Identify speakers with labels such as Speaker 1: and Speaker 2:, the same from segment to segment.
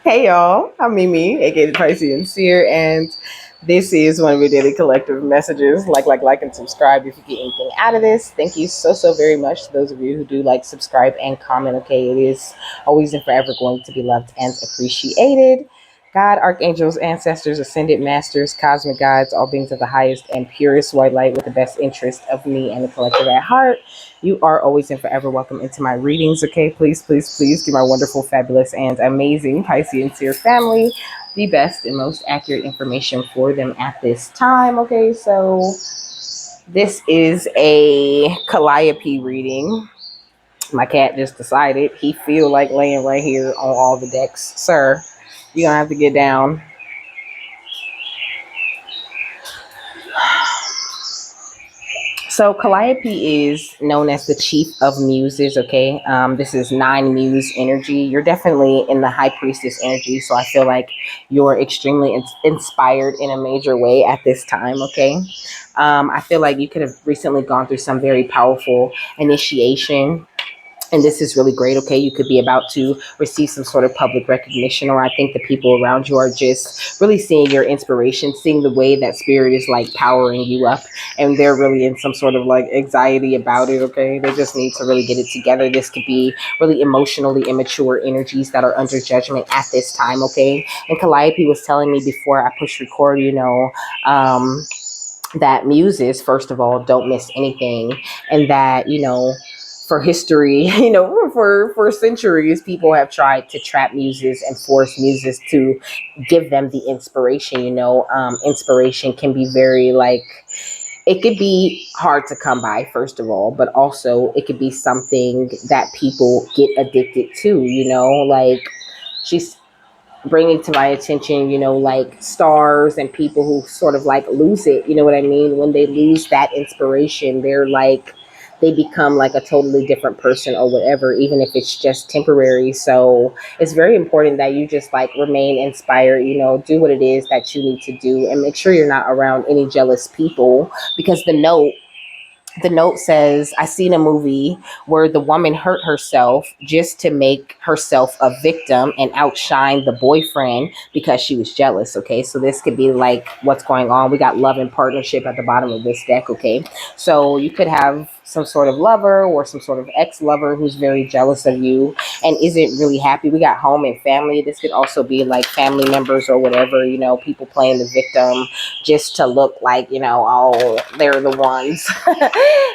Speaker 1: Hey y'all, I'm Mimi, aka the Piscean Seer, and this is one of your daily collective messages. Like, and subscribe if you get anything out of this. Thank you so very much to those of you who do like, subscribe, and comment. Okay, it is always and forever going to be loved and appreciated. God, archangels, ancestors, ascended masters, cosmic guides, all beings of the highest and purest white light with the best interest of me and the collective at heart. You are always and forever welcome into my readings, okay? Please give my wonderful, fabulous, and amazing Piscean Seer family the best and most accurate information for them at this time, okay? So this is a Calliope reading. My cat just decided he feel like laying right here on all the decks. Sir, you're gonna have to get down. So Calliope is known as the chief of muses. Okay, this is 9 muse energy. You're definitely in the high priestess energy, so I feel like you're extremely inspired in a major way at this time. Okay, I feel like you could have recently gone through some very powerful initiation, and this is really great. Okay, you could be about to receive some sort of public recognition, or I think the people around you are just really seeing your inspiration, seeing the way that spirit is like powering you up, and they're really in some sort of like anxiety about it. Okay, they just need to really get it together. This could be really emotionally immature energies that are under judgment at this time. Okay, and Calliope was telling me before I push record, that muses, first of all, don't miss anything, and that for history, for centuries, people have tried to trap muses and force muses to give them the inspiration. Inspiration can be very like, it could be hard to come by, first of all, but also it could be something that people get addicted to. Like, she's bringing to my attention, like stars and people who sort of like lose it. You know what I mean? When they lose that inspiration, they become like a totally different person or whatever, even if it's just temporary. So it's very important that you just like remain inspired, do what it is that you need to do, and make sure you're not around any jealous people, because the note says, I seen a movie where the woman hurt herself just to make herself a victim and outshine the boyfriend because she was jealous. Okay, so this could be like what's going on. We got love and partnership at the bottom of this deck. Okay, so you could have some sort of lover or some sort of ex-lover who's very jealous of you and isn't really happy. We got home and family. This could also be like family members or whatever, people playing the victim just to look like, oh, they're the ones.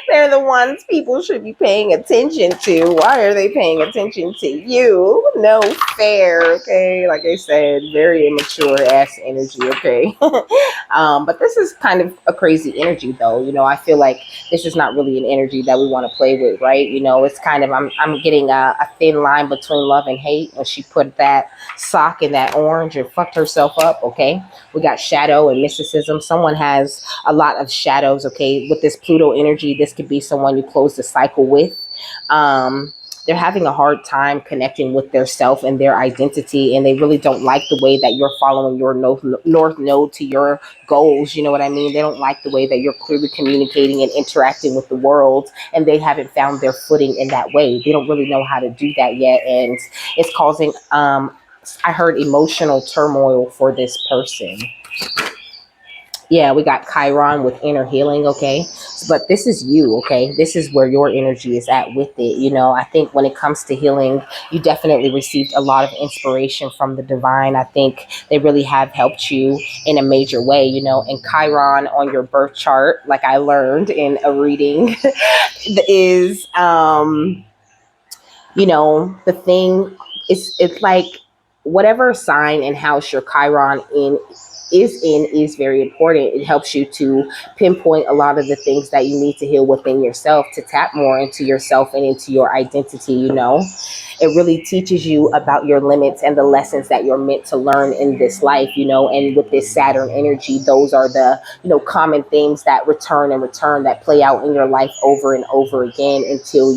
Speaker 1: They're the ones people should be paying attention to. Why are they paying attention to you? No fair, okay? Like I said, very immature ass energy, okay? But this is kind of a crazy energy, though. I feel like this is not really an energy that we want to play with, right? It's kind of, I'm getting a thin line between love and hate when she put that sock in that orange and fucked herself up, okay? We got shadow and mysticism. Someone has a lot of shadows, okay? With this Pluto energy, this could be someone you close the cycle with. They're having a hard time connecting with their self and their identity, and they really don't like the way that you're following your north node to your goals. You know what I mean? They don't like the way that you're clearly communicating and interacting with the world, and they haven't found their footing in that way. They don't really know how to do that yet, and it's causing I heard emotional turmoil for this person. Yeah, we got Chiron with inner healing, okay? But this is you, okay? This is where your energy is at with it. I think when it comes to healing, you definitely received a lot of inspiration from the divine. I think they really have helped you in a major way, and Chiron on your birth chart, like I learned in a reading, is, the thing it's like whatever sign and house your Chiron is very important. It helps you to pinpoint a lot of the things that you need to heal within yourself, to tap more into yourself and into your identity. It really teaches you about your limits and the lessons that you're meant to learn in this life. And with this Saturn energy, those are the common things that return and return, that play out in your life over and over again until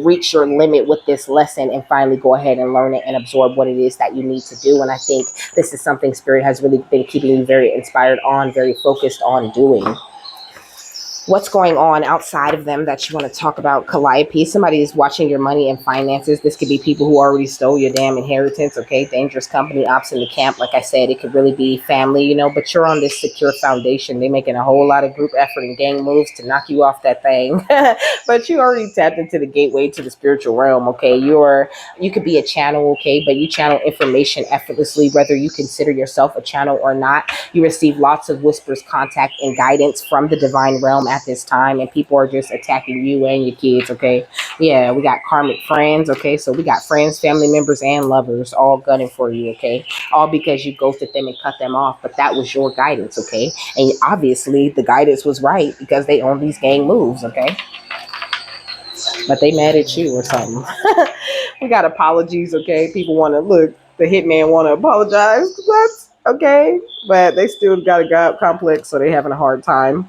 Speaker 1: reach your limit with this lesson and finally go ahead and learn it and absorb what it is that you need to do. And I think this is something Spirit has really been keeping you very inspired on, very focused on doing. what's going on outside of them that you want to talk about. Calliope, somebody is watching your money and finances. This could be people who already stole your damn inheritance. Okay, dangerous company, ops in the camp. Like I said, it could really be family, but you're on this secure foundation. They're making a whole lot of group effort and gang moves to knock you off that thing. But you already tapped into the gateway to the spiritual realm. Okay, you could be a channel. Okay, but you channel information effortlessly, whether you consider yourself a channel or not. You receive lots of whispers, contact, and guidance from the divine realm at this time, and people are just attacking you and your kids. Okay, yeah, we got karmic friends. Okay, so we got friends, family members, and lovers all gunning for you. Okay, all because you ghosted them and cut them off, but that was your guidance. Okay, and obviously the guidance was right because they own these gang moves. Okay, but they mad at you or something. We got apologies. Okay, people want to look. The hitman want to apologize. That's okay, but they still got a God complex, so they're having a hard time.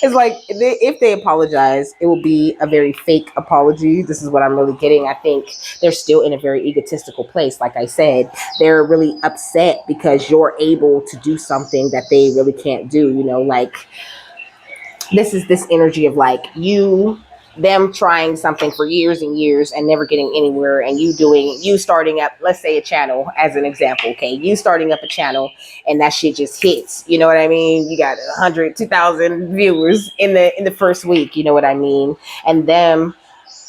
Speaker 1: It's like if they apologize, it will be a very fake apology. This is what I'm really getting. I think they're still in a very egotistical place. Like I said, they're really upset because you're able to do something that they really can't do. Like this is this energy of like them trying something for years and years and never getting anywhere, and you starting up, let's say, a channel as an example. Okay, you starting up a channel and that shit just hits. You know what I mean? You got 100, 2,000 viewers in the first week. You know what I mean? And them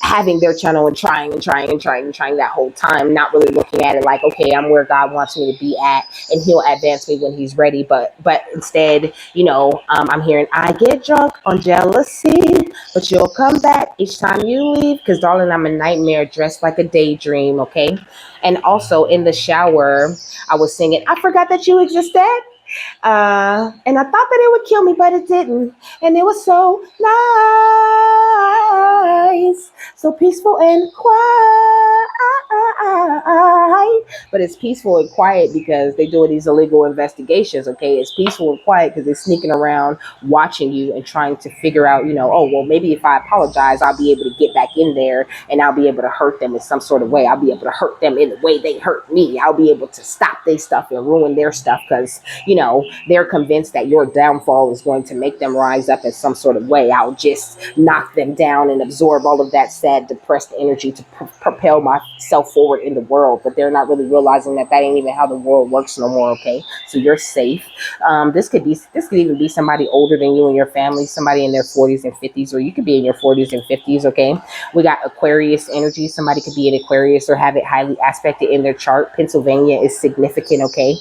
Speaker 1: having their channel and trying and trying and trying and trying that whole time, not really looking at it like, okay, I'm where God wants me to be at, and He'll advance me when He's ready. But instead, I'm hearing, I get drunk on jealousy, but you'll come back each time you leave, because darling, I'm a nightmare dressed like a daydream. Okay, and also in the shower, I was singing, I forgot that you existed. And I thought that it would kill me, but it didn't. And it was so nice, so peaceful and quiet. But it's peaceful and quiet because they're doing these illegal investigations. Okay, it's peaceful and quiet because they're sneaking around, watching you, and trying to figure out, oh well, maybe if I apologize, I'll be able to get back in there, and I'll be able to hurt them in some sort of way. I'll be able to hurt them in the way they hurt me. I'll be able to stop their stuff and ruin their stuff because they're convinced that your downfall is going to make them rise up in some sort of way. I'll just knock them down and absorb all of that sad, depressed energy to propel myself forward in the world. But they're not really realizing that ain't even how the world works no more. Okay, so you're safe. This could even be somebody older than you in your family, somebody in their 40s and 50s, or you could be in your 40s and 50s. Okay, we got Aquarius energy. Somebody could be an Aquarius or have it highly aspected in their chart. Pennsylvania is significant. Okay,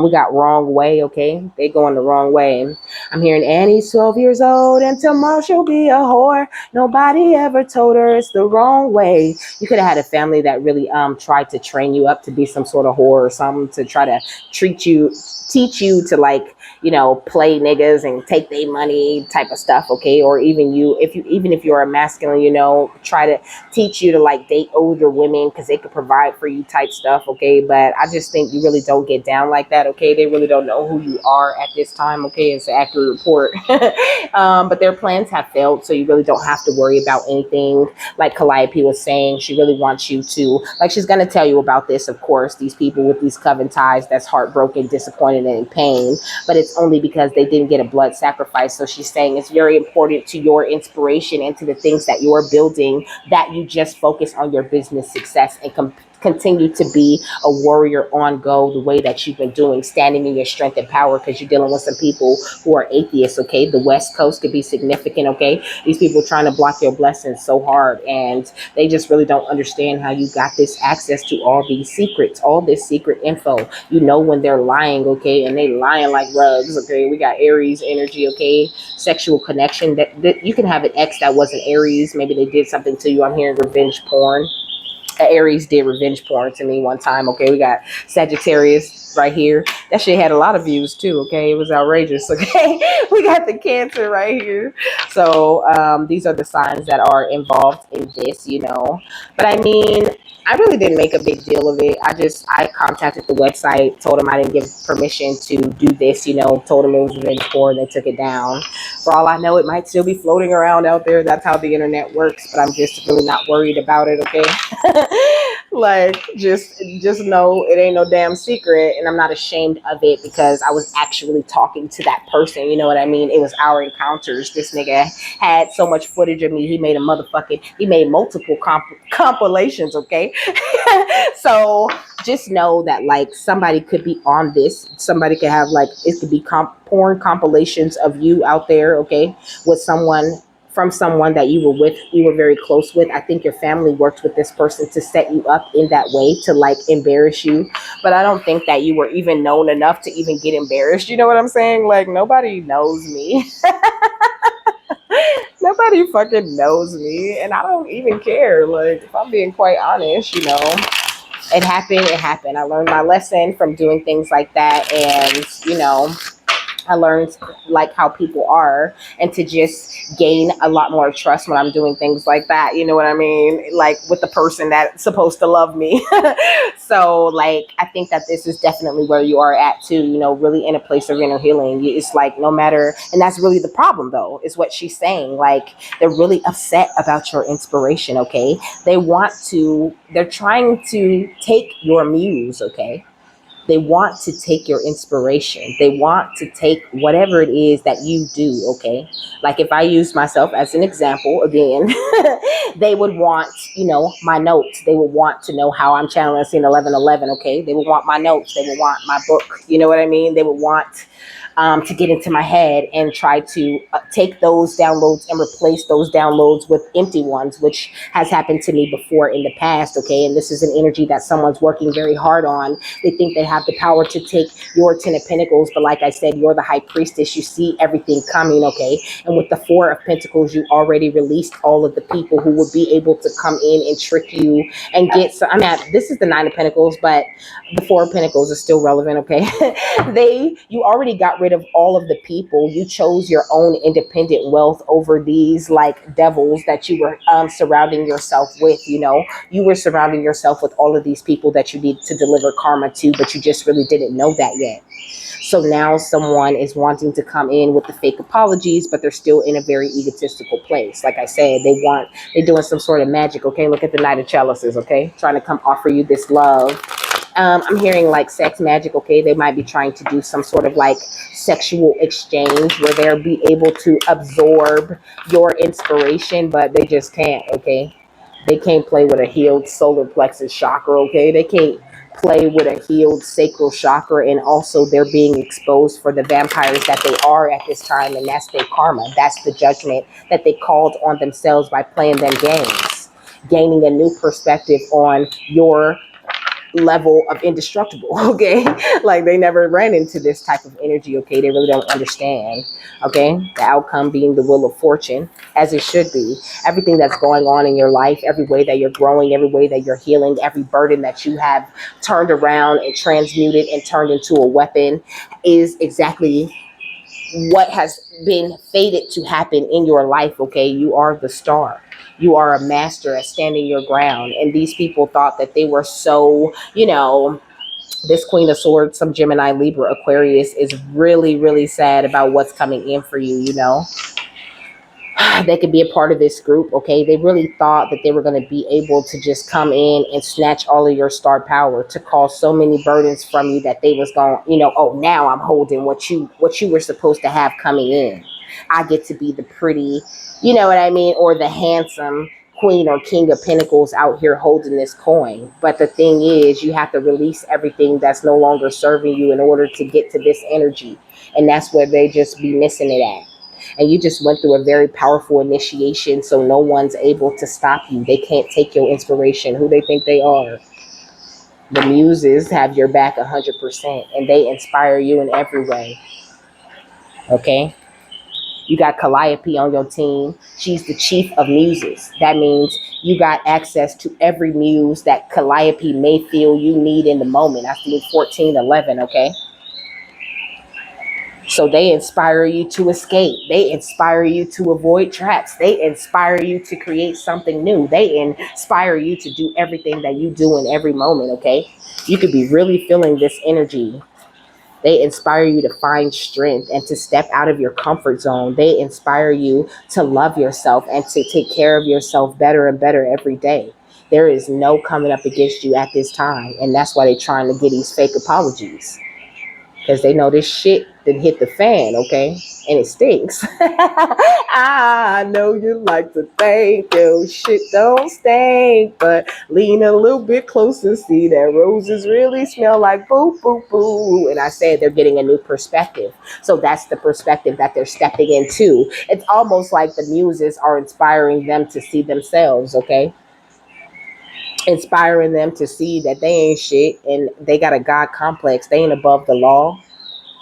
Speaker 1: we got wrong way. Okay, they going the wrong way. I'm hearing Annie's 12 years old and tomorrow she'll be a whore. Nobody ever told her it's the wrong way. You could have had a family that really tried to train you up to be some sort of whore or something, to try to teach you to, like, play niggas and take their money type of stuff. Okay, or even if you're a masculine, try to teach you to like date older women because they could provide for you type stuff. Okay, but I just think you really don't get down like that. Okay, they really don't know who you are at this time. Okay, it's an accurate report. But their plans have failed, so you really don't have to worry about anything. Like Calliope was saying, she really wants you to, like, she's going to tell you about this, of course, these people with these coven ties that's heartbroken, disappointed, and in pain, but it's only because they didn't get a blood sacrifice. So she's saying it's very important to your inspiration and to the things that you're building that you just focus on your business success and continue to be a warrior on go the way that you've been doing, standing in your strength and power, because you're dealing with some people who are atheists. Okay, the West Coast could be significant. Okay, these people trying to block your blessings so hard, and they just really don't understand how you got this access to all these secrets, all this secret info. When they're lying. Okay, and they lying like rugs. Okay, we got Aries energy. Okay, sexual connection, that you can have an ex that wasn't Aries. Maybe they did something to you. I'm hearing revenge porn. Aries did revenge porn to me one time. Okay, we got Sagittarius right here. That shit had a lot of views too. Okay, it was outrageous. Okay, we got the Cancer right here. So these are the signs that are involved in this. But I mean, I really didn't make a big deal of it. I contacted the website, told them I didn't give permission to do this. Told them it was revenge porn. They took it down. For all I know, it might still be floating around out there. That's how the internet works. But I'm just really not worried about it. Okay. Like, just know it ain't no damn secret, and I'm not ashamed of it because I was actually talking to that person. You know what I mean? It was our encounters. This nigga had so much footage of me. He made multiple compilations. Okay, so just know that like somebody could be on this. Somebody could have like it could be porn compilations of you out there. Okay, with someone from someone that you were very close with. I think your family worked with this person to set you up in that way to like embarrass you. But I don't think that you were even known enough to even get embarrassed. You know what I'm saying? Like nobody knows me. Nobody fucking knows me. And I don't even care. Like if I'm being quite honest, it happened, it happened. I learned my lesson from doing things like that. And, I learned like how people are and to just gain a lot more trust when I'm doing things like that. You know what I mean? Like with the person that's supposed to love me. So like I think that this is definitely where you are at too, really in a place of inner healing. It's like no matter, and that's really the problem though, is what she's saying. Like they're really upset about your inspiration, okay? They're trying to take your muse, okay? They want to take your inspiration. They want to take whatever it is that you do, okay? Like if I use myself as an example again, they would want, my notes. They would want to know how I'm channeling in 1111, okay? They would want my notes. They would want my book. You know what I mean? They would want to get into my head and try to take those downloads and replace those downloads with empty ones, which has happened to me before in the past, okay? And this is an energy that someone's working very hard on. They think they have the power to take your 10 of Pentacles, but like I said, you're the high priestess. You see everything coming, okay? And with the 4 of Pentacles, you already released all of the people who would be able to come in and trick you and get some. This is the 9 of Pentacles, but the 4 of Pentacles is still relevant, okay? You already got rid of all of the people. You chose your own independent wealth over these like devils that you were surrounding yourself with. You were surrounding yourself with all of these people that you need to deliver karma to, but you just really didn't know that yet. So now someone is wanting to come in with the fake apologies, but they're still in a very egotistical place. Like I said, they're doing some sort of magic, okay? Look at the Knight of Chalices, okay? Trying to come offer you this love. I'm hearing like sex magic, okay? They might be trying to do some sort of like sexual exchange where they'll be able to absorb your inspiration, but they just can't, okay? They can't play with a healed solar plexus chakra, okay? They can't play with a healed sacral chakra, and also they're being exposed for the vampires that they are at this time, and that's their karma. That's the judgment that they called on themselves by playing them games, gaining a new perspective on your level of indestructible, okay? Like they never ran into this type of energy, okay? They really don't understand, okay? The outcome being the wheel of fortune, as it should be. Everything that's going on in your life, every way that you're growing, every way that you're healing, every burden that you have turned around and transmuted and turned into a weapon is exactly what has been fated to happen in your life, okay? You are the star. You are a master at standing your ground. And these people thought that they were so, this Queen of Swords, some Gemini, Libra, Aquarius is really, really sad about what's coming in for you. They could be a part of this group, okay? They really thought that they were going to be able to just come in and snatch all of your star power, to cause so many burdens from you that they was going, oh, now I'm holding what you were supposed to have coming in. I get to be the pretty, you know what I mean, or the handsome Queen or King of Pentacles out here holding this coin. But the thing is, you have to release everything that's no longer serving you in order to get to this energy. And that's where they just be missing it at. And you just went through a very powerful initiation, so no one's able to stop you. They can't take your inspiration. Who they think they are. The muses have your back 100%, and they inspire you in every way. Okay? You got Calliope on your team. She's the chief of muses. That means you got access to every muse that Calliope may feel you need in the moment. I see 1411, okay? So they inspire you to escape. They inspire you to avoid traps. They inspire you to create something new. They inspire you to do everything that you do in every moment, okay? You could be really feeling this energy. They inspire you to find strength and to step out of your comfort zone. They inspire you to love yourself and to take care of yourself better and better every day. There is no coming up against you at this time. And that's why they're trying to get these fake apologies. Because they know this shit didn't hit the fan, okay? And it stinks. I know you like to think your shit don't stink, but lean a little bit closer, see that roses really smell like boo, boo, boo. And I said they're getting a new perspective. So that's the perspective that they're stepping into. It's almost like the muses are inspiring them to see themselves, okay? Inspiring them to see that they ain't shit and they got a God complex. They ain't above the law.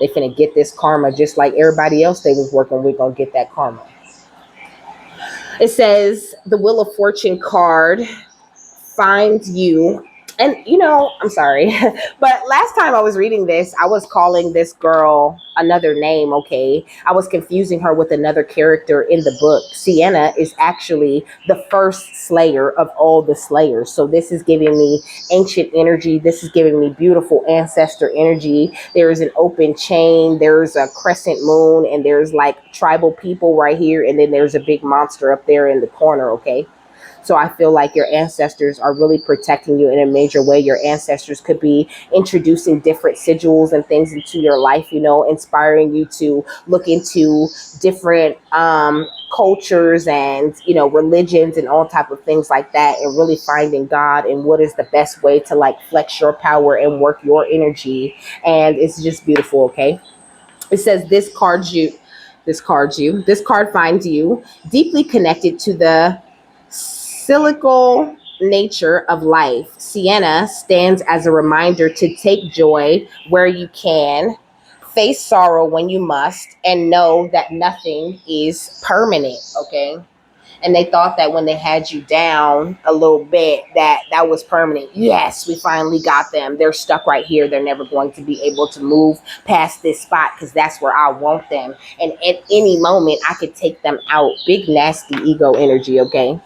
Speaker 1: They finna get this karma just like everybody else they was working with gonna get that karma. It says the Wheel of Fortune card finds you. And I'm sorry, but last time I was reading this, I was calling this girl another name, okay? I was confusing her with another character in the book. Sienna is actually the first slayer of all the slayers. So this is giving me ancient energy. This is giving me beautiful ancestor energy. There is an open chain. There's a crescent moon, and there's like tribal people right here. And then there's a big monster up there in the corner, okay? So I feel like your ancestors are really protecting you in a major way. Your ancestors could be introducing different sigils and things into your life, inspiring you to look into different cultures and, religions and all type of things like that, and really finding God and what is the best way to like flex your power and work your energy. And it's just beautiful, okay? It says this card finds you deeply connected to the cyclical nature of life. Sienna stands as a reminder to take joy where you can, face sorrow when you must, and know that nothing is permanent, okay? And they thought that when they had you down a little bit that was permanent. Yes, we finally got them. They're stuck right here. They're never going to be able to move past this spot because that's where I want them. And at any moment I could take them out. Big nasty ego energy, okay?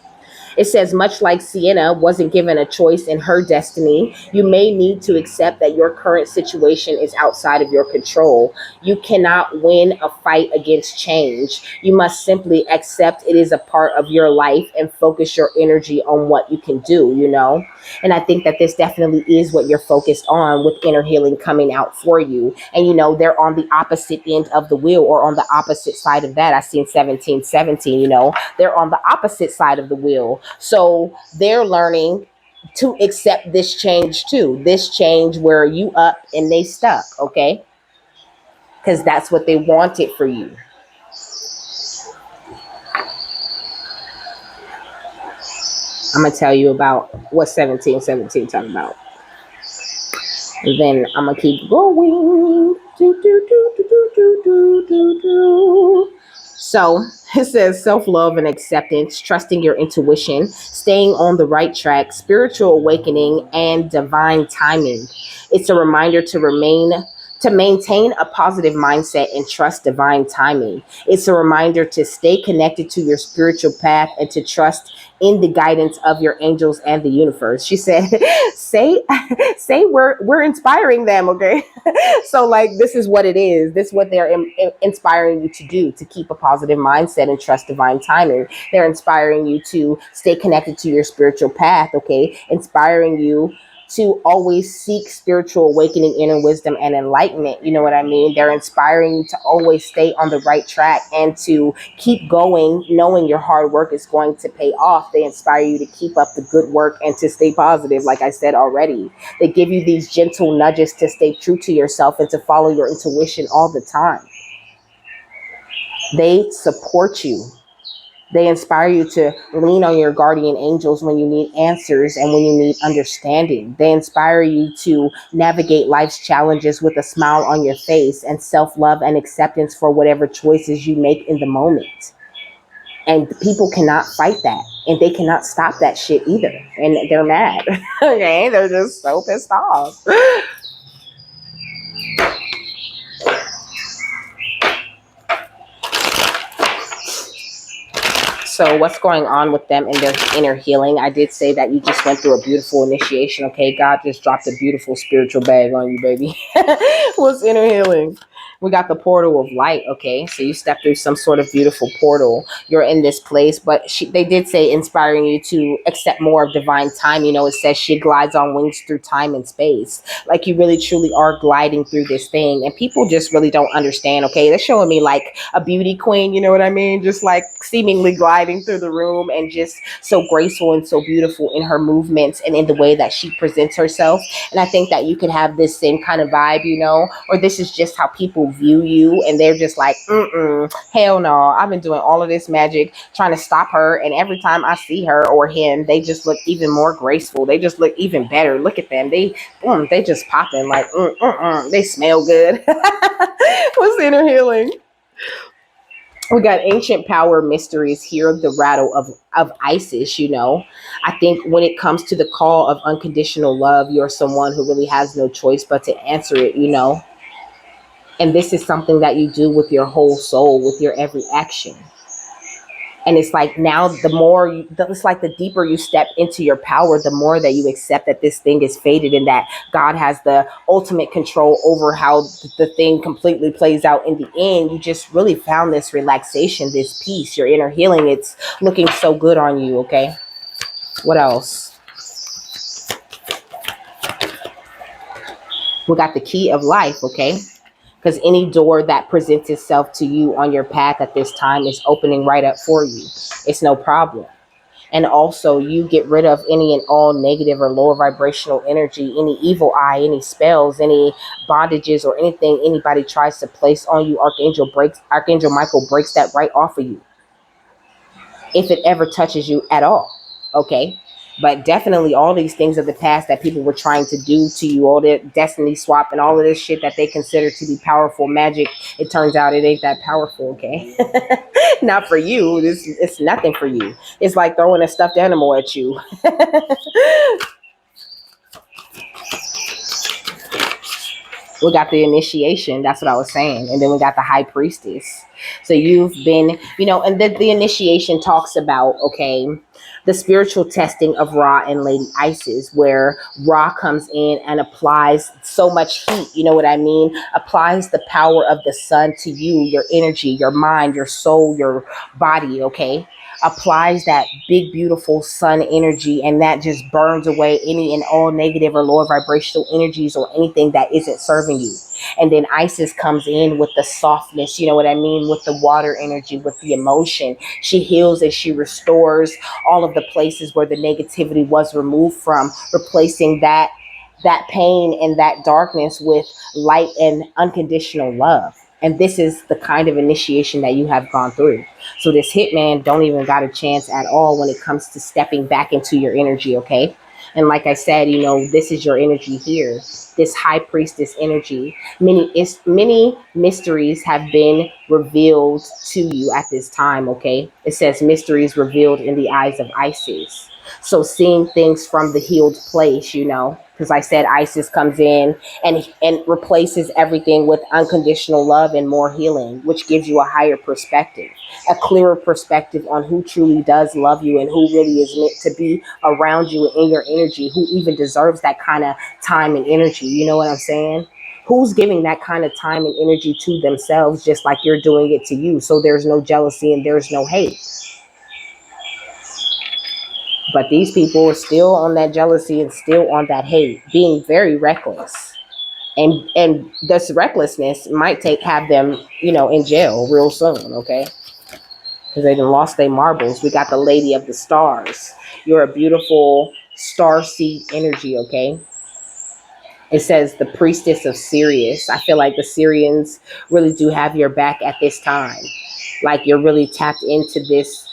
Speaker 1: It says, much like Sienna wasn't given a choice in her destiny, you may need to accept that your current situation is outside of your control. You cannot win a fight against change. You must simply accept it is a part of your life and focus your energy on what you can do. And I think that this definitely is what you're focused on with inner healing coming out for you. And, they're on the opposite end of the wheel, or on the opposite side of that. I seen 1717, they're on the opposite side of the wheel. So they're learning to accept this change too. This change where you up and they stuck, okay? Because that's what they wanted for you. I'm gonna tell you about what 1717 talking about. And then I'm gonna keep going. Do, do, do, do, do, do, do, do, do. So it says self-love and acceptance, trusting your intuition, staying on the right track, spiritual awakening, and divine timing. It's a reminder to maintain a positive mindset and trust divine timing. It's a reminder to stay connected to your spiritual path and to trust in the guidance of your angels and the universe. She said, say we're inspiring them, okay? So like this is what it is. This is what they're inspiring you to do, to keep a positive mindset and trust divine timing. They're inspiring you to stay connected to your spiritual path, okay? Inspiring you to always seek spiritual awakening, inner wisdom, and enlightenment. You know what I mean? They're inspiring you to always stay on the right track and to keep going, knowing your hard work is going to pay off. They inspire you to keep up the good work and to stay positive, like I said already. They give you these gentle nudges to stay true to yourself and to follow your intuition all the time. They support you. They inspire you to lean on your guardian angels when you need answers and when you need understanding. They inspire you to navigate life's challenges with a smile on your face and self-love and acceptance for whatever choices you make in the moment. And people cannot fight that. And they cannot stop that shit either. And they're mad. Okay? They're just so pissed off. So what's going on with them in their inner healing? I did say that you just went through a beautiful initiation. Okay, God just dropped a beautiful spiritual bag on you, baby. What's inner healing? We got the portal of light. Okay, so you stepped through some sort of beautiful portal. You're in this place, but they did say inspiring you to accept more of divine time. You know, it says she glides on wings through time and space. Like you really truly are gliding through this thing, and people just really don't understand. Okay, they're showing me like a beauty queen. You know what I mean? Just like seemingly gliding through the room and just so graceful and so beautiful in her movements and in the way that she presents herself. And I think that you could have this same kind of vibe, you know, or this is just how people view you, and they're just like, hell no, I've been doing all of this magic trying to stop her, and every time I see her or him, they just look even more graceful. They just look even better. Look at them. They just popping like, they smell good. What's inner healing? We got ancient power mysteries here, the rattle of Isis, you know. I think when it comes to the call of unconditional love, you're someone who really has no choice but to answer it, you know. And this is something that you do with your whole soul, with your every action. And it's like now it's like the deeper you step into your power, the more that you accept that this thing is fated and that God has the ultimate control over how the thing completely plays out in the end. You just really found this relaxation, this peace, your inner healing. It's looking so good on you. Okay, what else? We got the key of life. Okay, because any door that presents itself to you on your path at this time is opening right up for you. It's no problem. And also, you get rid of any and all negative or lower vibrational energy, any evil eye, any spells, any bondages, or anything anybody tries to place on you. Archangel Michael breaks that right off of you, if it ever touches you at all. Okay. But definitely all these things of the past that people were trying to do to you, all the destiny swap and all of this shit that they consider to be powerful magic, it turns out it ain't that powerful, okay? Not for you. It's nothing for you. It's like throwing a stuffed animal at you. We got the initiation. That's what I was saying. And then we got the high priestess. So you've been, you know, and the initiation talks about, okay, the spiritual testing of Ra and Lady Isis, where Ra comes in and applies so much heat, you know what I mean? Applies the power of the sun to you, your energy, your mind, your soul, your body, okay? Applies that big, beautiful sun energy, and that just burns away any and all negative or lower vibrational energies or anything that isn't serving you. And then Isis comes in with the softness, you know what I mean, with the water energy, with the emotion. She heals and she restores all of the places where the negativity was removed from, replacing that pain and that darkness with light and unconditional love. And this is the kind of initiation that you have gone through. So this hitman don't even got a chance at all when it comes to stepping back into your energy, okay? And like I said, you know, this is your energy here, this high priestess energy. Many mysteries have been revealed to you at this time, okay? It says mysteries revealed in the eyes of Isis. So seeing things from the healed place, you know, because I said Isis comes in and replaces everything with unconditional love and more healing, which gives you a higher perspective, a clearer perspective on who truly does love you and who really is meant to be around you and in your energy, who even deserves that kind of time and energy. You know what I'm saying? Who's giving that kind of time and energy to themselves just like you're doing it to you? So there's no jealousy and there's no hate. But these people are still on that jealousy and still on that hate, being very reckless. And this recklessness might have them, you know, in jail real soon, okay? Because they done lost their marbles. We got the Lady of the Stars. You're a beautiful star seed energy, okay? It says the priestess of Sirius. I feel like the Syrians really do have your back at this time. Like you're really tapped into this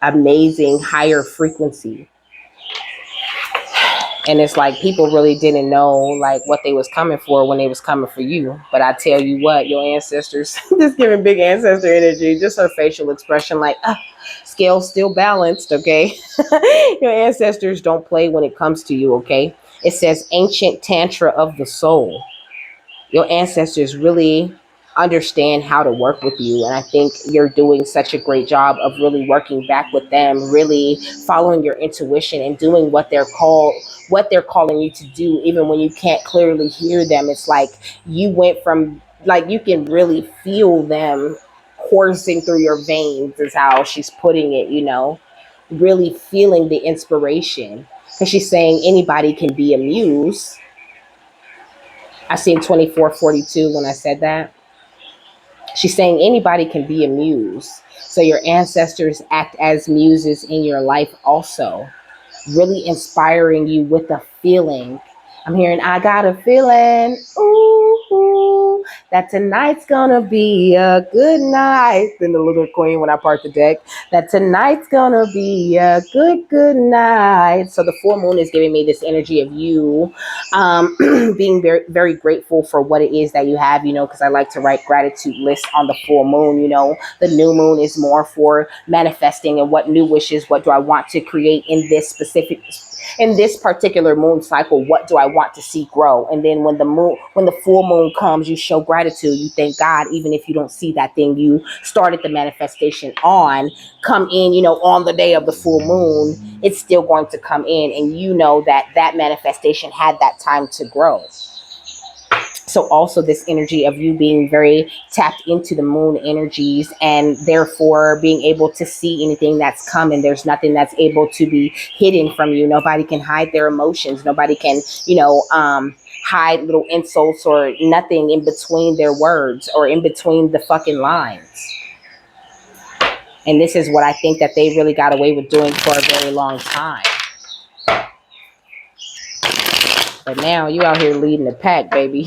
Speaker 1: amazing higher frequency. And it's like people really didn't know like what they was coming for when they was coming for you. But I tell you what, your ancestors, just giving big ancestor energy, just her facial expression, like, scale still balanced, okay? Your ancestors don't play when it comes to you, okay? It says ancient tantra of the soul. Your ancestors really understand how to work with you. And I think you're doing such a great job of really working back with them, really following your intuition and doing what they're calling you to do, even when you can't clearly hear them. It's like you went from, like, you can really feel them coursing through your veins, is how she's putting it, really feeling the inspiration. Because she's saying anybody can be a muse. I seen 2442 when I said that. She's saying anybody can be a muse. So your ancestors act as muses in your life also, really inspiring you with a feeling. I'm hearing, I got a feeling, ooh, ooh, that tonight's gonna be a good night. Then the little queen, when I part the deck, that tonight's gonna be a good, good night. So the full moon is giving me this energy of you being very, very grateful for what it is that you have, because I like to write gratitude lists on the full moon. The new moon is more for manifesting and what new wishes, what do I want to create in this particular moon cycle, what do I want to see grow? And then when the full moon comes, you show gratitude. You thank God, even if you don't see that thing you started the manifestation on come in, on the day of the full moon, it's still going to come in. And that manifestation had that time to grow. So also this energy of you being very tapped into the moon energies, and therefore being able to see anything that's coming. There's nothing that's able to be hidden from you. Nobody can hide their emotions. Nobody can, hide little insults or nothing in between their words or in between the fucking lines. And this is what I think that they really got away with doing for a very long time. But now you out here leading the pack, baby.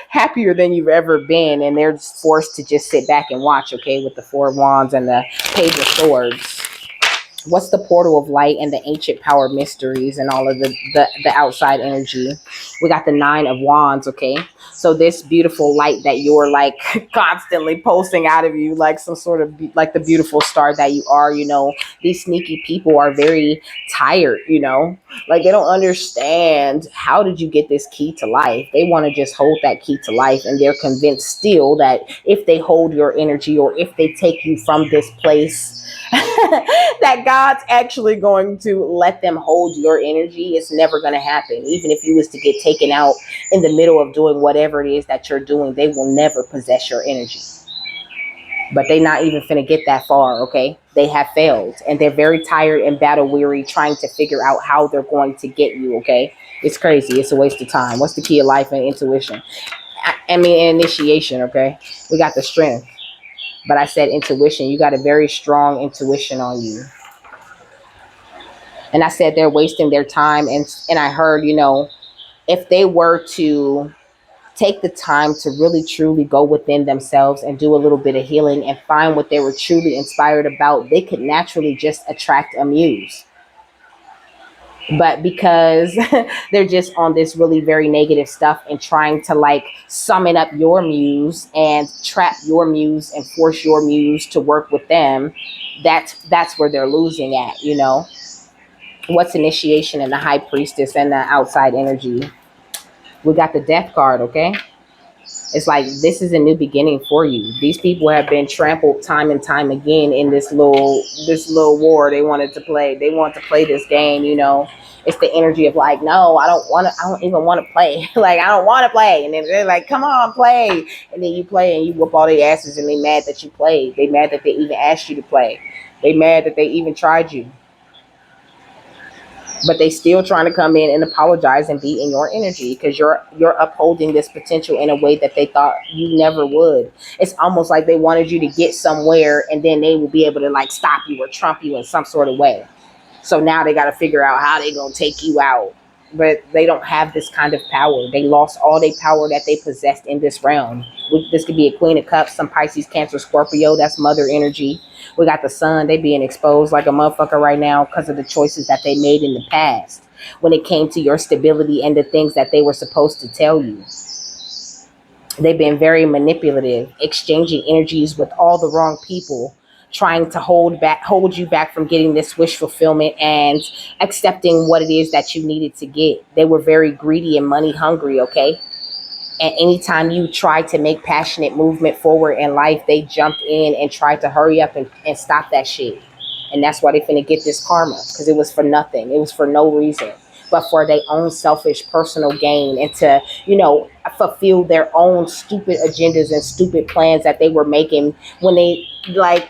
Speaker 1: Happier than you've ever been. And they're just forced to just sit back and watch, okay, with the Four of Wands and the Page of Swords. What's the portal of light and the ancient power mysteries and all of the outside energy? We got the Nine of Wands, okay? So this beautiful light that you're like constantly pulsing out of you, like some sort of like the beautiful star that you are, these sneaky people are very tired, like they don't understand, how did you get this key to life? They want to just hold that key to life, and they're convinced still that if they hold your energy or if they take you from this place, that God's actually going to let them hold your energy. It's never going to happen. Even if you was to get taken out in the middle of doing whatever it is that you're doing, they will never possess your energy. But they not even finna get that far, okay? They have failed, and they're very tired and battle weary trying to figure out how they're going to get you, okay? It's crazy. It's a waste of time. What's the key of life and intuition? I mean, initiation, okay? We got the strength. But I said intuition. You got a very strong intuition on you. And I said they're wasting their time. And I heard, if they were to take the time to really truly go within themselves and do a little bit of healing and find what they were truly inspired about, they could naturally just attract a muse. But because they're just on this really very negative stuff and trying to like summon up your muse and trap your muse and force your muse to work with them, that's where they're losing at, What's initiation and the high priestess and the outside energy? We got the death card, okay? It's like, this is a new beginning for you. These people have been trampled time and time again in this little war they wanted to play. They want to play this game, It's the energy of like, no, I don't even want to play. Like, I don't want to play. And then they're like, come on, play. And then you play and you whoop all their asses, and they mad that you played. They mad that they even asked you to play. They mad that they even tried you. But they still trying to come in and apologize and be in your energy because you're upholding this potential in a way that they thought you never would. It's almost like they wanted you to get somewhere, and then they will be able to like stop you or trump you in some sort of way. So now they got to figure out how they gonna take you out. But they don't have this kind of power. They lost all their power that they possessed in this realm. This could be a Queen of Cups, some Pisces, Cancer, Scorpio. That's mother energy. We got the sun. They being exposed like a motherfucker right now because of the choices that they made in the past when it came to your stability and the things that they were supposed to tell you. They've been very manipulative, exchanging energies with all the wrong people, trying to hold you back from getting this wish fulfillment and accepting what it is that you needed to get. They were very greedy and money hungry, okay? And anytime you try to make passionate movement forward in life, they jumped in and tried to hurry up and stop that shit. And that's why they finna get this karma, because it was for nothing. It was for no reason, but for their own selfish personal gain, and to, fulfill their own stupid agendas and stupid plans that they were making when they, like,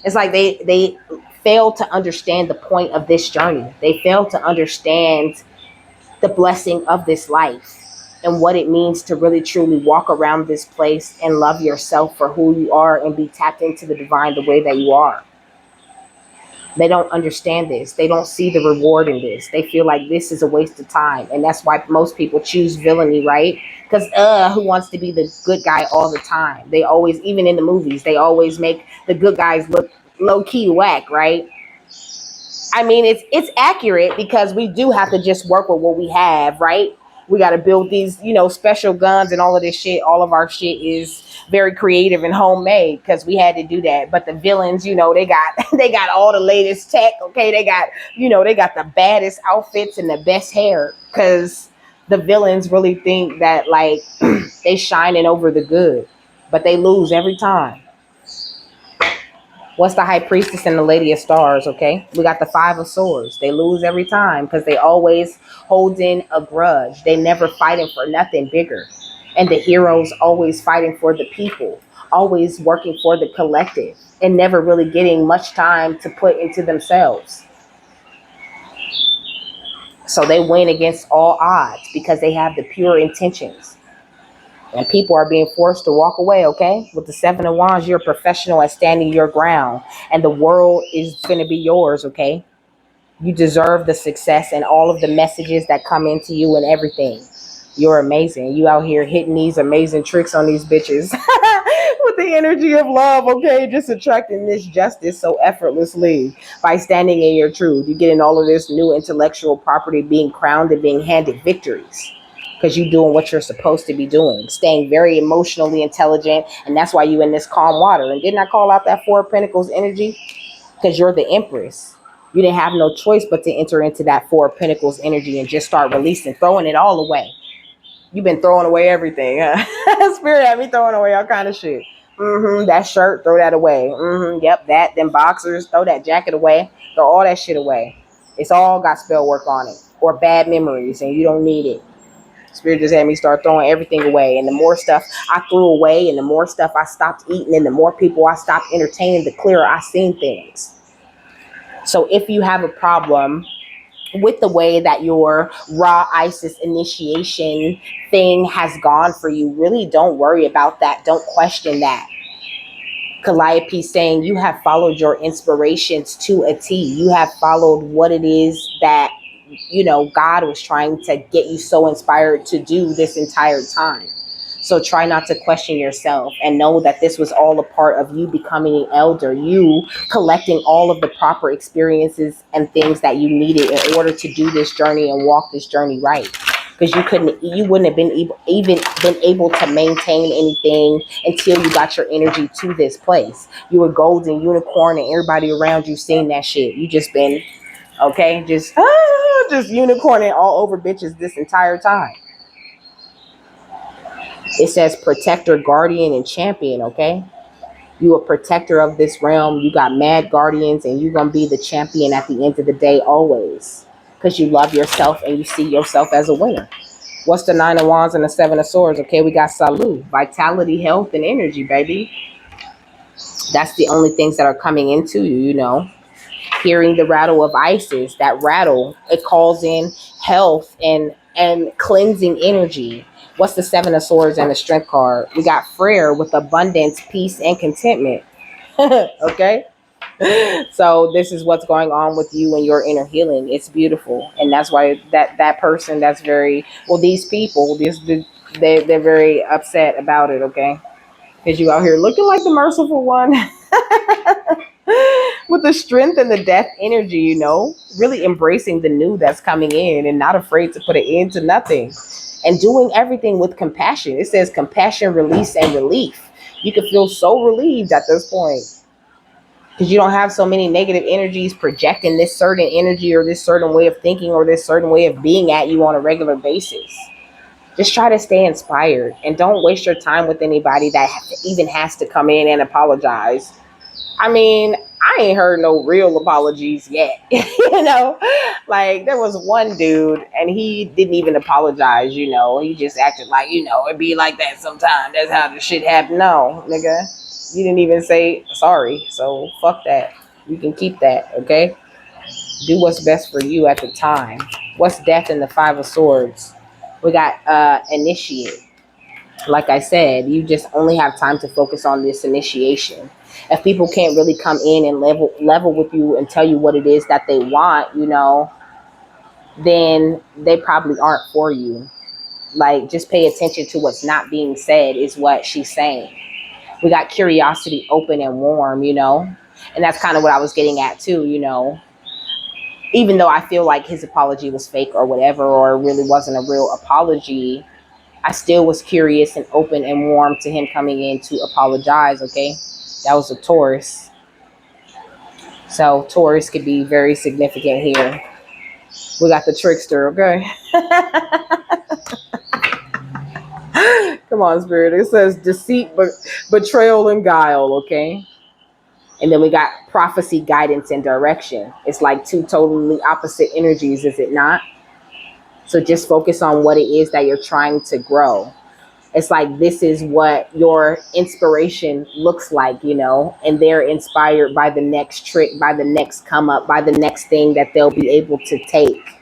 Speaker 1: it's like they failed to understand the point of this journey. They failed to understand the blessing of this life and what it means to really truly walk around this place and love yourself for who you are and be tapped into the divine the way that you are. They don't understand this. They don't see the reward in this. They feel like this is a waste of time. And that's why most people choose villainy, right? Because who wants to be the good guy all the time? They always, even in the movies, they always make the good guys look low key whack, right? I mean, it's accurate, because we do have to just work with what we have, right? We got to build these, special guns and all of this shit. All of our shit is very creative and homemade, because we had to do that. But the villains, they got they got all the latest tech. Okay, they got the baddest outfits and the best hair, because the villains really think that, like, they shining over the good, but they lose every time. What's the high priestess and the lady of stars? Okay, we got the five of swords. They lose every time because they always holding a grudge. They never fighting for nothing bigger. And the heroes always fighting for the people, always working for the collective, and never really getting much time to put into themselves. So they win against all odds because they have the pure intentions. And people are being forced to walk away, okay? With the seven of wands, you're a professional at standing your ground, and the world is going to be yours, okay? You deserve the success and all of the messages that come into you and everything. You're amazing. You out here hitting these amazing tricks on these bitches with the energy of love, okay? Just attracting this justice so effortlessly by standing in your truth. You're getting all of this new intellectual property, being crowned and being handed victories, because you're doing what you're supposed to be doing, staying very emotionally intelligent. And that's why you in this calm water. And didn't I call out that Four of Pentacles energy? Because you're the Empress. You didn't have no choice but to enter into that Four of Pentacles energy and just start releasing, throwing it all away. You've been throwing away everything, huh? Spirit had me throwing away all kind of shit. That shirt, throw that away. Yep, that. Them boxers, throw that jacket away. Throw all that shit away. It's all got spell work on it, or bad memories, and you don't need it. Spirit just had me start throwing everything away. And the more stuff I threw away and the more stuff I stopped eating and the more people I stopped entertaining, the clearer I seen things. So if you have a problem with the way that your raw Isis initiation thing has gone for you, really don't worry about that. Don't question that. Calliope saying you have followed your inspirations to a T. You have followed what it is that God was trying to get you so inspired to do this entire time. So try not to question yourself, and know that this was all a part of you becoming an elder, you collecting all of the proper experiences and things that you needed in order to do this journey and walk this journey right. Because you wouldn't have been even been able to maintain anything until you got your energy to this place. You were golden unicorn, and everybody around you seen that shit. You just been just unicorning all over bitches this entire time. It says protector, guardian, and champion, okay? You a protector of this realm. You got mad guardians, and you're going to be the champion at the end of the day always, because you love yourself and you see yourself as a winner. What's the Nine of Wands and the Seven of Swords? Okay, we got Salud, vitality, health, and energy, baby. That's the only things that are coming into you, Hearing the rattle of Isis, that rattle, it calls in health and cleansing energy. What's the Seven of Swords and the Strength card? We got Frere with abundance, peace, and contentment. Okay? So this is what's going on with you and your inner healing. It's beautiful. And that's why that person that's very, well, these people, they're very upset about it, okay? Because you out here looking like the merciful one. With the strength and the death energy, really embracing the new that's coming in and not afraid to put an end to nothing, and doing everything with compassion. It says compassion, release, and relief. You can feel so relieved at this point because you don't have so many negative energies projecting this certain energy or this certain way of thinking or this certain way of being at you on a regular basis. Just try to stay inspired and don't waste your time with anybody that even has to come in and apologize. I mean, I ain't heard no real apologies yet. Like there was one dude and he didn't even apologize, He just acted like, it'd be like that sometimes. That's how the shit happened. No, nigga. You didn't even say sorry. So fuck that. You can keep that, okay? Do what's best for you at the time. What's death in the Five of Swords? We got initiate. Like I said, you just only have time to focus on this initiation. If people can't really come in and level with you and tell you what it is that they want, then they probably aren't for you. Like just pay attention to what's not being said is what she's saying. We got curiosity open and warm, and that's kind of what I was getting at too, even though I feel like his apology was fake or whatever, or it really wasn't a real apology, I still was curious and open and warm to him coming in to apologize, okay? That was a Taurus. So Taurus could be very significant here. We got the trickster, okay? Come on, Spirit. It says deceit, betrayal, and guile, okay? And then we got prophecy, guidance, and direction. It's like two totally opposite energies, is it not? So just focus on what it is that you're trying to grow. It's like this is what your inspiration looks like, and they're inspired by the next trick, by the next come up, by the next thing that they'll be able to take.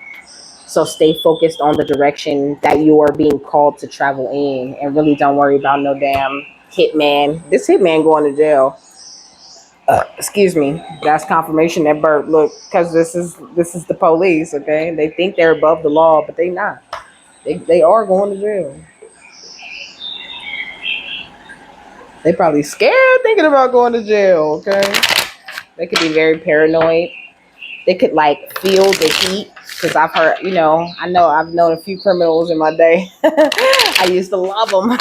Speaker 1: So stay focused on the direction that you are being called to travel in, and really don't worry about no damn hitman. This hitman going to jail. Excuse me. That's confirmation that Bert look, because this is the police. Okay, they think they're above the law, but they not. They are going to jail. They probably scared thinking about going to jail. Okay, they could be very paranoid. They could like feel the heat because I've heard, I know I've known a few criminals in my day. I used to love them,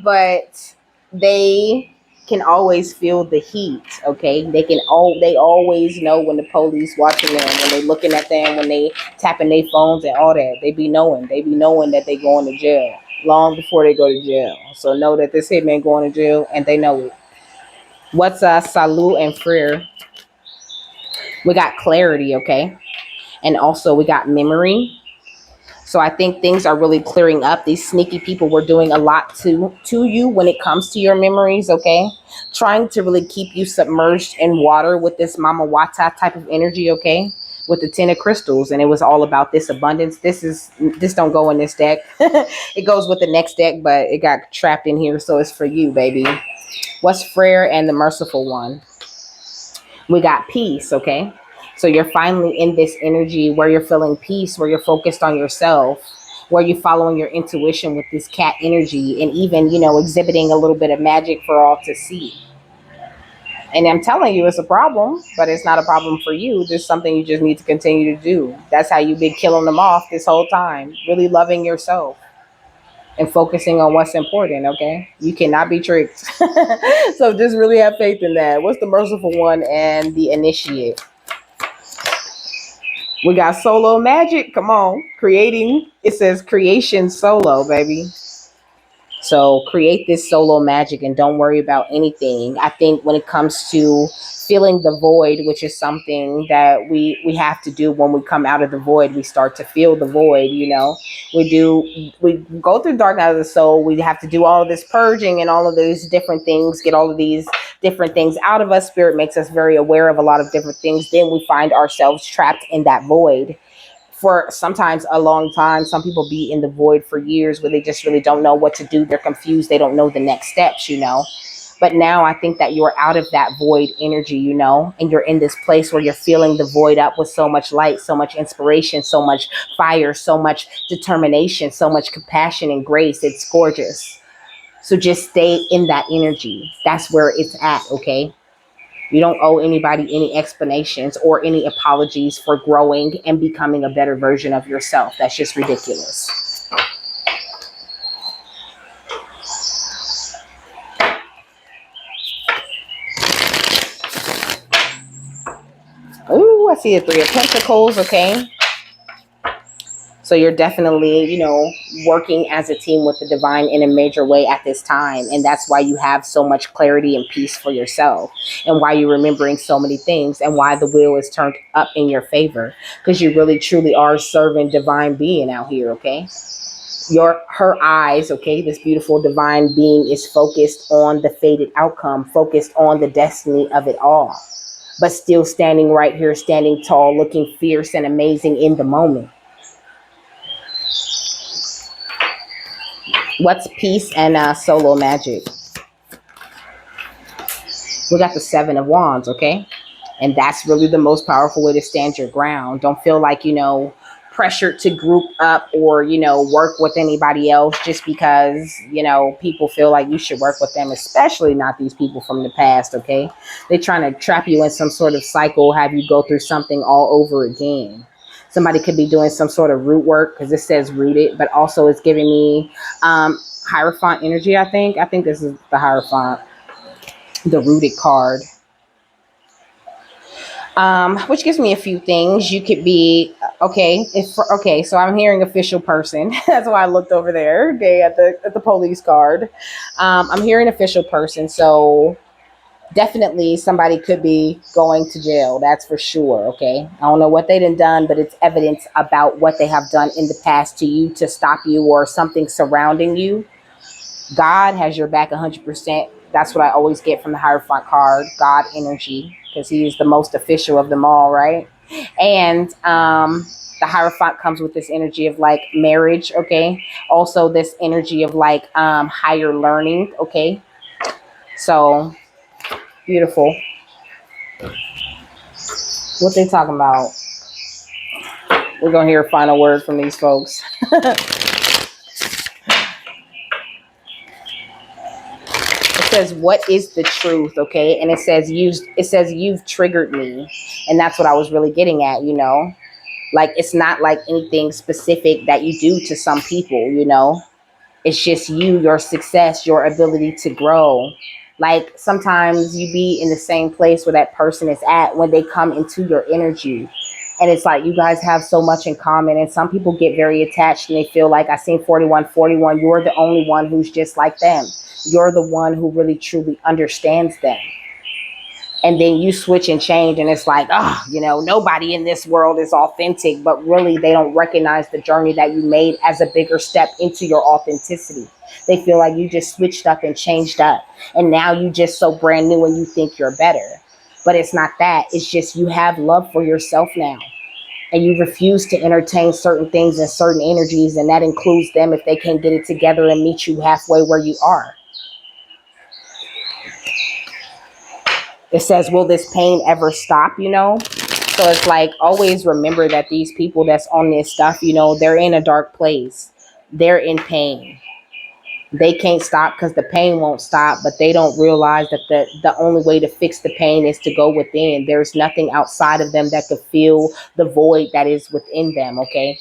Speaker 1: but they can always feel the heat. Okay, they always know when the police watching them, when they looking at them, when they tapping their phones and all that. They be knowing that they going to jail long before they go to jail. So know that this hitman going to jail, and they know it. What's Salut and Frere? We got clarity, okay? And also we got memory. So I think things are really clearing up. These sneaky people were doing a lot to you when it comes to your memories, okay? Trying to really keep you submerged in water with this Mama Wata type of energy, okay? With the 10 of crystals, and it was all about this abundance. This don't go in this deck. It goes with the next deck, but it got trapped in here, so it's for you, baby. What's Frere and the Merciful One? We got peace, okay? So you're finally in this energy where you're feeling peace, where you're focused on yourself, where you're following your intuition with this cat energy, and even, exhibiting a little bit of magic for all to see. And I'm telling you, it's a problem, but it's not a problem for you. There's something you just need to continue to do. That's how you've been killing them off this whole time. Really loving yourself and focusing on what's important, okay? You cannot be tricked. So just really have faith in that. What's the Merciful One and the Initiate? We got solo magic. Come on. Creating. It says creation solo, baby. So create this solo magic and don't worry about anything. I think when it comes to feeling the void, which is something that we have to do when we come out of the void, we start to feel the void, we go through dark night of the soul. We have to do all of this purging and all of these different things, get all of these different things out of us. Spirit makes us very aware of a lot of different things. Then we find ourselves trapped in that void for sometimes a long time. Some people be in the void for years where they just really don't know what to do. They're confused. They don't know the next steps, But now I think that you're out of that void energy, and you're in this place where you're filling the void up with so much light, so much inspiration, so much fire, so much determination, so much compassion and grace. It's gorgeous. So just stay in that energy. That's where it's at, okay? You don't owe anybody any explanations or any apologies for growing and becoming a better version of yourself. That's just ridiculous. Ooh, I see a 3 of Pentacles, okay? So you're definitely, working as a team with the divine in a major way at this time. And that's why you have so much clarity and peace for yourself, and why you're remembering so many things, and why the wheel is turned up in your favor. Because you really truly are serving divine being out here, okay? Her eyes, okay, this beautiful divine being is focused on the fated outcome, focused on the destiny of it all, but still standing right here, standing tall, looking fierce and amazing in the moment. What's peace and solo magic? We got the Seven of Wands, okay? And that's really the most powerful way to stand your ground. Don't feel like, pressured to group up or, work with anybody else just because, people feel like you should work with them, especially not these people from the past, okay? They're trying to trap you in some sort of cycle, have you go through something all over again. Somebody could be doing some sort of root work, because it says rooted, but also it's giving me Hierophant energy, I think. I think this is the Hierophant, the rooted card. Which gives me a few things. You could be okay. Okay, so I'm hearing official person. That's why I looked over there. Okay, at the police card. I'm hearing official person. So definitely somebody could be going to jail. That's for sure. Okay, I don't know what they done, but it's evidence about what they have done in the past to you to stop you, or something surrounding you. God has your back 100%. That's what I always get from the Hierophant card, God energy, because he is the most official of them all, right? And the Hierophant comes with this energy of like marriage, okay? Also this energy of like higher learning, okay? So beautiful. What they talking about? We're gonna hear a final word from these folks. It says, what is the truth? Okay. And it says you've triggered me. And that's what I was really getting at, like, it's not like anything specific that you do to some people. It's just your success, your ability to grow. Like sometimes you be in the same place where that person is at when they come into your energy. And it's like you guys have so much in common. And some people get very attached and they feel like, I seen 4141. You're the only one who's just like them. You're the one who really truly understands them. And then you switch and change, and it's like, nobody in this world is authentic. But really, they don't recognize the journey that you made as a bigger step into your authenticity. They feel like you just switched up and changed up, and now you just so brand new and you think you're better. But it's not that. It's just you have love for yourself now, and you refuse to entertain certain things and certain energies, and that includes them if they can't get it together and meet you halfway where you are. It says, will this pain ever stop, So it's like, always remember that these people that's on this stuff, they're in a dark place. They're in pain. They can't stop because the pain won't stop, but they don't realize that the only way to fix the pain is to go within. There's nothing outside of them that could fill the void that is within them, okay?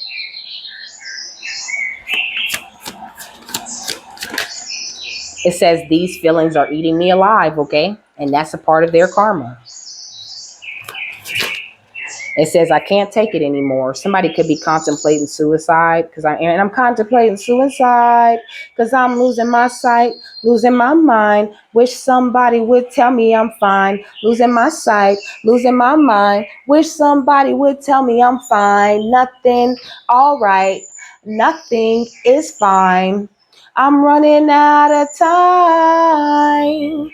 Speaker 1: It says these feelings are eating me alive, okay? And that's a part of their karma. It says I can't take it anymore. Somebody could be contemplating suicide, because I'm contemplating suicide because I'm losing my sight, losing my mind. Wish somebody would tell me I'm fine. Losing my sight, losing my mind. Wish somebody would tell me I'm fine. Nothing, all right. Nothing is fine. I'm running out of time.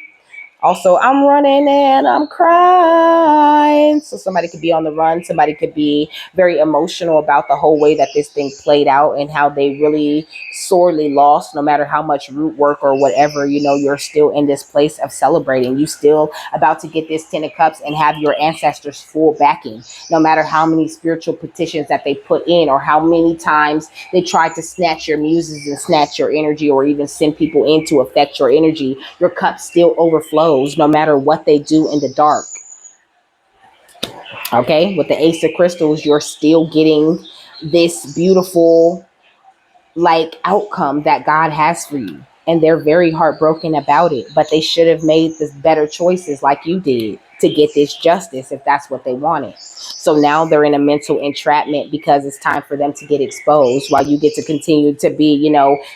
Speaker 1: Also, I'm running and I'm crying. So somebody could be on the run. Somebody could be very emotional about the whole way that this thing played out, and how they really sorely lost. No matter how much root work or whatever, you're still in this place of celebrating. You still about to get this 10 of cups and have your ancestors' full backing. No matter how many spiritual petitions that they put in, or how many times they tried to snatch your muses and snatch your energy, or even send people in to affect your energy, your cup still overflows no matter what they do in the dark. Okay, with the Ace of Crystals, you're still getting this beautiful like outcome that God has for you. And they're very heartbroken about it, but they should have made the better choices like you did. to get this justice if that's what they wanted. So now they're in a mental entrapment because it's time for them to get exposed while you get to continue to be,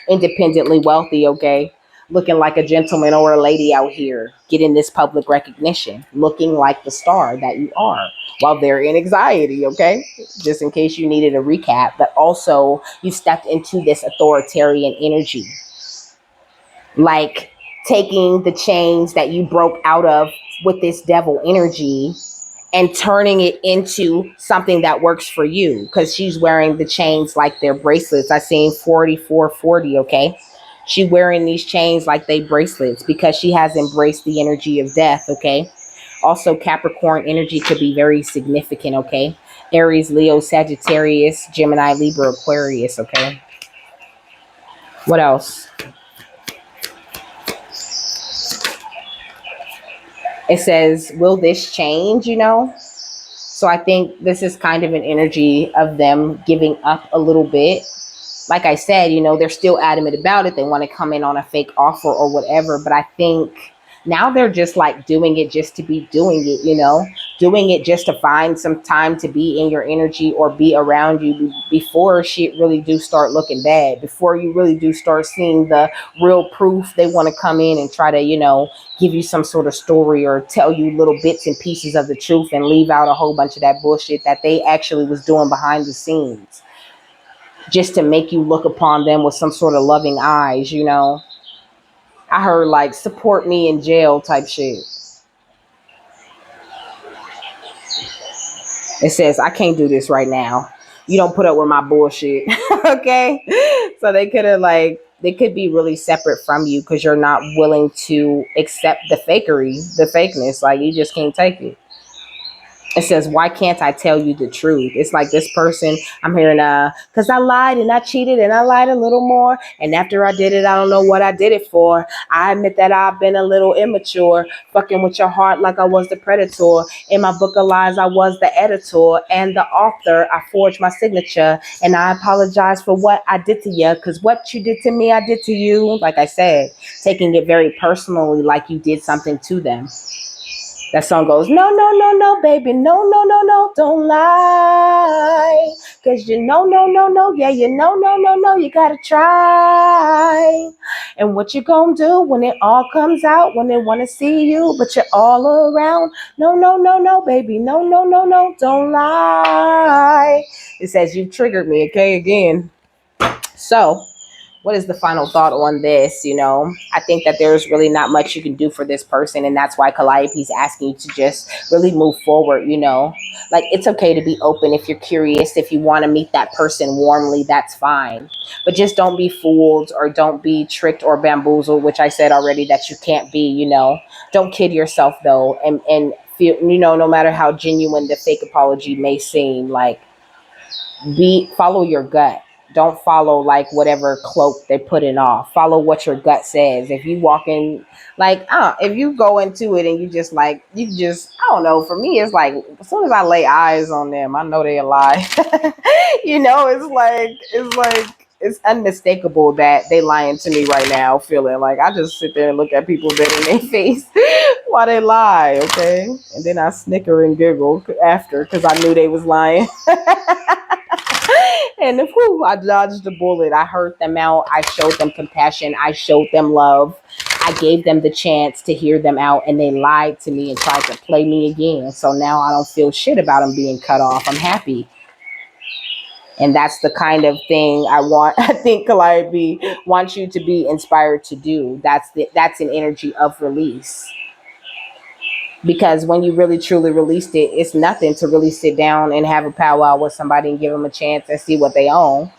Speaker 1: independently wealthy, okay? Looking like a gentleman or a lady out here, getting this public recognition, looking like the star that you are while they're in anxiety, okay? Just in case you needed a recap, but also you stepped into this authoritarian energy, like taking the chains that you broke out of with this devil energy and turning it into something that works for you, because she's wearing the chains like they're bracelets. I seen 4440, okay? She wearing these chains like they bracelets because she has embraced the energy of death, okay? Also, Capricorn energy could be very significant, okay? Aries, Leo, Sagittarius, Gemini, Libra, Aquarius, okay? What else? It says, will this change, So I think this is kind of an energy of them giving up a little bit. Like I said, they're still adamant about it. They want to come in on a fake offer or whatever. But I think now they're just like doing it just to be doing it, doing it just to find some time to be in your energy or be around you before shit really do start looking bad, before you really do start seeing the real proof. They want to come in and try to, give you some sort of story or tell you little bits and pieces of the truth and leave out a whole bunch of that bullshit that they actually was doing behind the scenes, just to make you look upon them with some sort of loving eyes. I heard like support me in jail type shit. It says, I can't do this right now. You don't put up with my bullshit. Okay. So they could be really separate from you because you're not willing to accept the fakery, the fakeness. Like you just can't take it. It says, why can't I tell you the truth? It's like this person, I'm hearing, because I lied and I cheated and I lied a little more. And after I did it, I don't know what I did it for. I admit that I've been a little immature, fucking with your heart like I was the predator. In my book of lies, I was the editor and the author. I forged my signature and I apologize for what I did to you, because what you did to me, I did to you. Like I said, taking it very personally, like you did something to them. That song goes, no, no, no, no, baby, no, no, no, no, don't lie. Cause you know, no, no, no, yeah, you know, no, no, no, you gotta try. And what you gonna do when it all comes out, when they wanna see you, but you're all around? No, no, no, no, baby, no, no, no, no, don't lie. It says, you triggered me, okay, again. So, what is the final thought on this? I think that there's really not much you can do for this person, and that's why Calliope is asking you to just really move forward. Like, it's okay to be open if you're curious. If you want to meet that person warmly, that's fine, but just don't be fooled or don't be tricked or bamboozled, which I said already that you can't be. Don't kid yourself though, and feel, no matter how genuine the fake apology may seem, like, follow your gut. Don't follow like whatever cloak they're putting off. Follow what your gut says. If you walk in, like, if you go into it and I don't know. For me, it's like as soon as I lay eyes on them, I know they're lie. It's unmistakable that they lying to me right now. Feeling like I just sit there and look at people dead in their face while they lie. Okay, and then I snicker and giggle after because I knew they was lying. And whew, I dodged the bullet. I heard them out. I showed them compassion. I showed them love. I gave them the chance to hear them out, and they lied to me and tried to play me again. So now I don't feel shit about them being cut off. I'm happy. And that's the kind of thing I want. I think Calliope wants you to be inspired to do. That's an energy of release. Because when you really truly released it, it's nothing to really sit down and have a powwow with somebody and give them a chance and see what they own.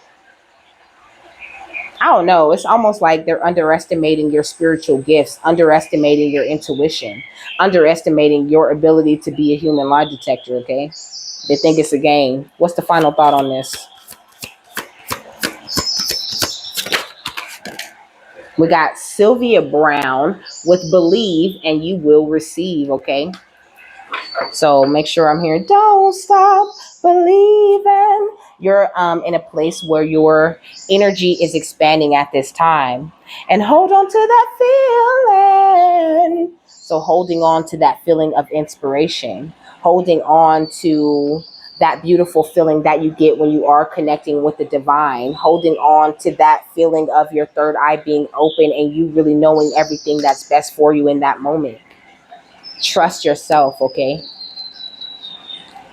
Speaker 1: I don't know. It's almost like they're underestimating your spiritual gifts, underestimating your intuition, underestimating your ability to be a human lie detector, okay? They think it's a game. What's the final thought on this? We got Sylvia Brown with Believe and You Will Receive, okay? So make sure I'm hearing, don't stop believing, You're in a place where your energy is expanding at this time. And hold on to that feeling. So holding on to that feeling of inspiration, holding on to that beautiful feeling that you get when you are connecting with the divine, holding on to that feeling of your third eye being open and you really knowing everything that's best for you in that moment. Trust yourself, okay?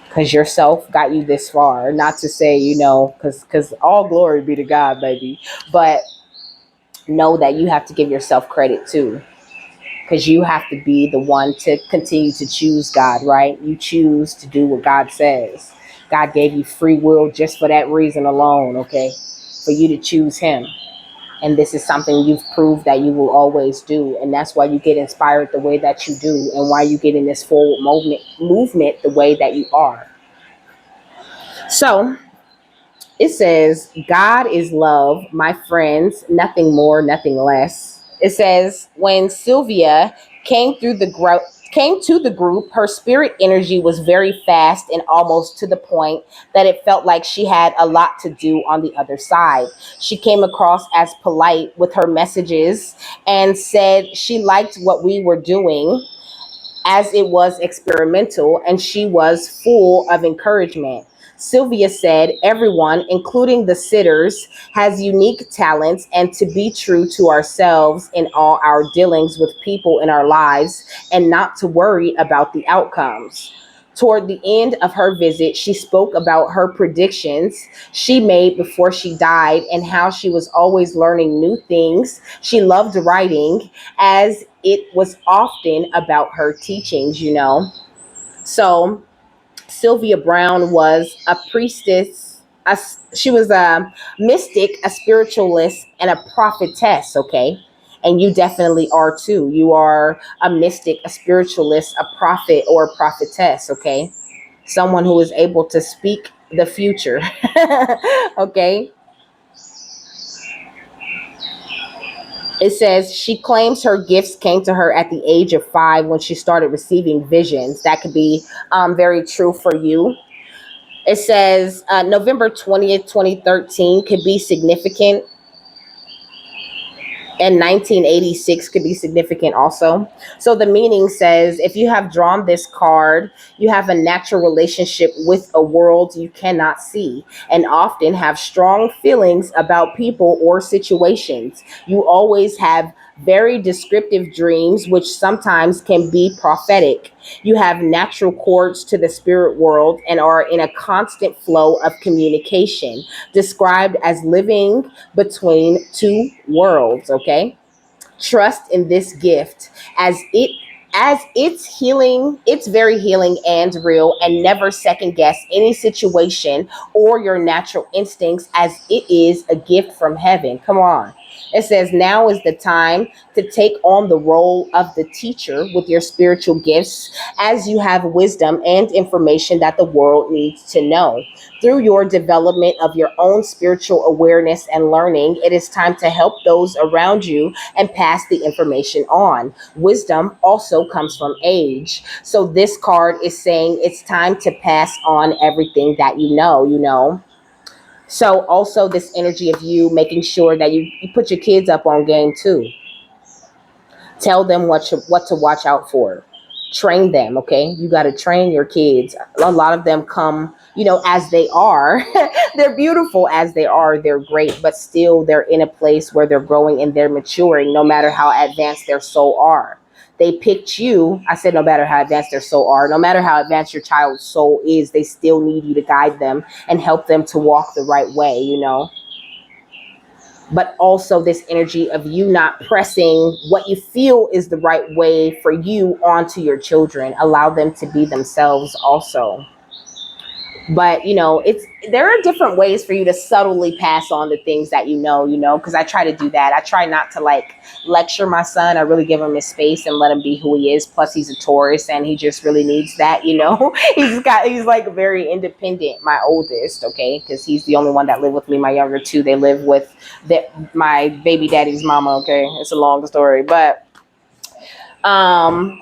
Speaker 1: Because yourself got you this far. Not to say, because all glory be to God, baby. But know that you have to give yourself credit too. Because you have to be the one to continue to choose God, right? You choose to do what God says. God gave you free will just for that reason alone, okay? For you to choose Him. And this is something you've proved that you will always do. And that's why you get inspired the way that you do and why you get in this forward movement the way that you are. So it says, God is love, my friends, nothing more, nothing less. It says, when Sylvia came to the group, her spirit energy was very fast and almost to the point that it felt like she had a lot to do on the other side. She came across as polite with her messages and said she liked what we were doing as it was experimental and she was full of encouragement. Sylvia said, everyone, including the sitters, has unique talents, and to be true to ourselves in all our dealings with people in our lives and not to worry about the outcomes. Toward the end of her visit, she spoke about her predictions she made before she died and how she was always learning new things. She loved writing, as it was often about her teachings. So Sylvia Brown was a priestess. She was a mystic, a spiritualist, and a prophetess. Okay, and you definitely are too. You are a mystic, a spiritualist, a prophet, or a prophetess. Okay, someone who is able to speak the future. Okay. It says she claims her gifts came to her at the age of 5 when she started receiving visions. That could be very true for you. It says November 20th, 2013 could be significant, and 1986 could be significant also. So the meaning says if you have drawn this card, you have a natural relationship with a world you cannot see and often have strong feelings about people or situations. You always have very descriptive dreams, which sometimes can be prophetic. You have natural cords to the spirit world and are in a constant flow of communication, described as living between two worlds, okay? Trust in this gift as it's healing, it's very healing and real, and never second guess any situation or your natural instincts, as it is a gift from heaven. Come on. It says now is the time to take on the role of the teacher with your spiritual gifts, as you have wisdom and information that the world needs to know. Through your development of your own spiritual awareness and learning, it is time to help those around you and pass the information on. Wisdom also comes from age. So this card is saying it's time to pass on everything that you know. So also this energy of you making sure that you put your kids up on game too. Tell them what to watch out for. Train them, okay? You got to train your kids. A lot of them come, as they are. They're beautiful as they are. They're great, but still they're in a place where they're growing and they're maturing no matter how advanced their soul are. They picked you. I said no matter how advanced their soul are, no matter how advanced your child's soul is, they still need you to guide them and help them to walk the right way. But also this energy of you not pressing what you feel is the right way for you onto your children. Allow them to be themselves also. But it's there are different ways for you to subtly pass on the things that because I try to do that. I try not to like lecture my son. I really give him his space and let him be who he is. Plus he's a Taurus and he just really needs that. He's like very independent, my oldest, okay, because he's the only one that lived with me. My younger two, they live with my baby daddy's mama. Okay, it's a long story, but um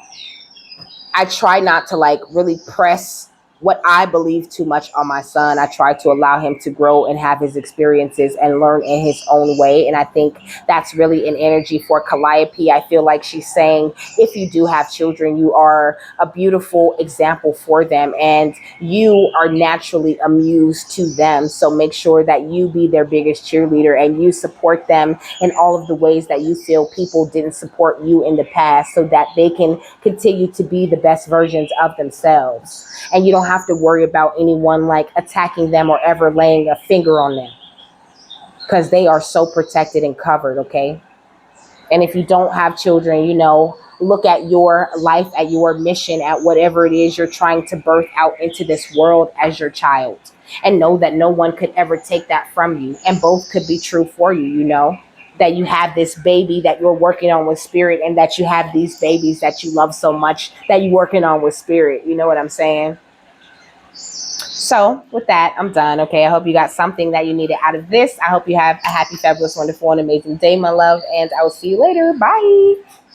Speaker 1: I try not to like really press what I believe too much on my son. I try to allow him to grow and have his experiences and learn in his own way. And I think that's really an energy for Calliope. I feel like she's saying, if you do have children, you are a beautiful example for them, and you are naturally a muse to them. So make sure that you be their biggest cheerleader and you support them in all of the ways that you feel people didn't support you in the past, so that they can continue to be the best versions of themselves. And you don't have to worry about anyone like attacking them or ever laying a finger on them, because they are so protected and covered, okay? And if you don't have children, look at your life, at your mission, at whatever it is you're trying to birth out into this world as your child. And know that no one could ever take that from you. And both could be true for you, that you have this baby that you're working on with spirit, and that you have these babies that you love so much that you're working on with spirit. You know what I'm saying? So with that, I'm done. Okay. I hope you got something that you needed out of this. I hope you have a happy, fabulous, wonderful, and amazing day, my love. And I will see you later. Bye.